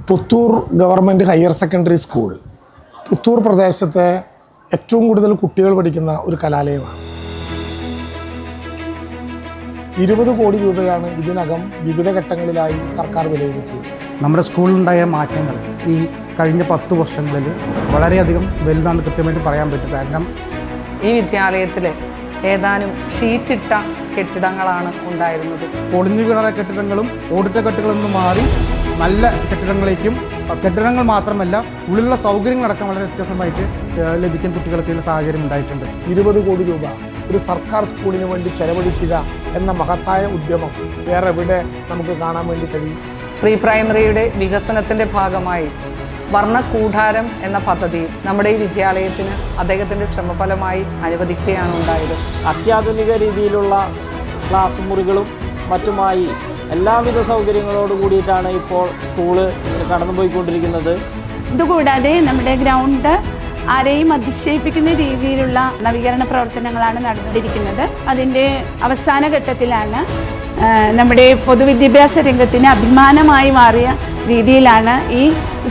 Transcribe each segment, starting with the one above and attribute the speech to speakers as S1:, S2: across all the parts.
S1: Puthur government higher secondary school Puthur പ്രദേശത്തെ ഏറ്റവും കൂടുതൽ കുട്ടികൾ പഠിക്കുന്ന ഒരു കലാലയമാണ്. 20 കോടി രൂപയാണ് ഇതിനകം വിവിധ ഘട്ടങ്ങളിലായി സർക്കാർ വിലയിരുത്തിയത്.
S2: നമ്മുടെ സ്കൂളിലുണ്ടായ മാറ്റങ്ങൾ ഈ കഴിഞ്ഞ 10 വർഷങ്ങളിൽ വളരെയധികം വലുതാണെന്ന് കൃത്യമായിട്ട് പറയാൻ പറ്റും. കാരണം
S3: ഈ വിദ്യാലയത്തിൽ ഏതാനും ഷീറ്റിട്ട കെട്ടിടങ്ങളാണ് ഉണ്ടായിരുന്നത്.
S2: പൊളിഞ്ഞു വീണ കെട്ടിടങ്ങളും ഓടിട്ട കെട്ടിടങ്ങളിൽ നിന്ന് മാറി നല്ല കെട്ടിടങ്ങളിലേക്കും, കെട്ടിടങ്ങൾ മാത്രമല്ല ഉള്ളിലുള്ള സൗകര്യങ്ങളടക്കം വളരെ വ്യത്യസ്തമായിട്ട് ലഭിക്കാൻ കുട്ടികൾക്ക് സാഹചര്യം ഉണ്ടായിട്ടുണ്ട്.
S1: 20 കോടി രൂപ ഒരു സർക്കാർ സ്കൂളിന് വേണ്ടി ചെലവഴിക്കുക എന്ന മഹത്തായ ഉദ്യമം വേറെ എവിടെ നമുക്ക് കാണാൻ വേണ്ടി കഴിയും?
S3: പ്രീ പ്രൈമറിയുടെ വികസനത്തിൻ്റെ ഭാഗമായി വർണ്ണക്കൂടാരം എന്ന പദ്ധതി നമ്മുടെ ഈ വിദ്യാലയത്തിന് അദ്ദേഹത്തിൻ്റെ ശ്രമഫലമായി അനുവദിക്കുകയാണ് ഉണ്ടായത്.
S4: അത്യാധുനിക രീതിയിലുള്ള ക്ലാസ് മുറികളും മറ്റുമായി എല്ലാവിധ സൗകര്യങ്ങളോട് കൂടിയിട്ടാണ് ഇപ്പോൾ സ്കൂള് കടന്നുപോയിക്കൊണ്ടിരിക്കുന്നത്.
S5: ഇതുകൂടാതെ നമ്മുടെ ഗ്രൗണ്ട് ആരെയും അതിശയിപ്പിക്കുന്ന രീതിയിലുള്ള നവീകരണ പ്രവർത്തനങ്ങളാണ് നടന്നുകൊണ്ടിരിക്കുന്നത്. അതിൻ്റെ അവസാന ഘട്ടത്തിലാണ്. നമ്മുടെ പൊതുവിദ്യാഭ്യാസ രംഗത്തിന് അഭിമാനമായി മാറിയ രീതിയിലാണ് ഈ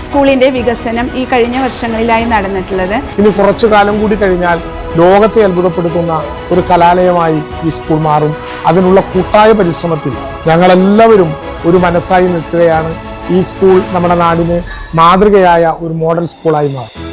S5: സ്കൂളിൻ്റെ വികസനം ഈ കഴിഞ്ഞ വർഷങ്ങളിലായി നടന്നിട്ടുള്ളത്.
S1: ഇനി കുറച്ചു കാലം കൂടി കഴിഞ്ഞാൽ ലോകത്തെ അത്ഭുതപ്പെടുത്തുന്ന ഒരു കലാലയമായി ഈ സ്കൂൾ മാറും. അതിനുള്ള കൂട്ടായ പരിശ്രമത്തിൽ ഞങ്ങളെല്ലാവരും ഒരു മനസ്സായി നിൽക്കുകയാണ്. ഈ സ്കൂൾ നമ്മുടെ നാടിന് മാതൃകയായ ഒരു മോഡൽ സ്കൂളായി മാറും.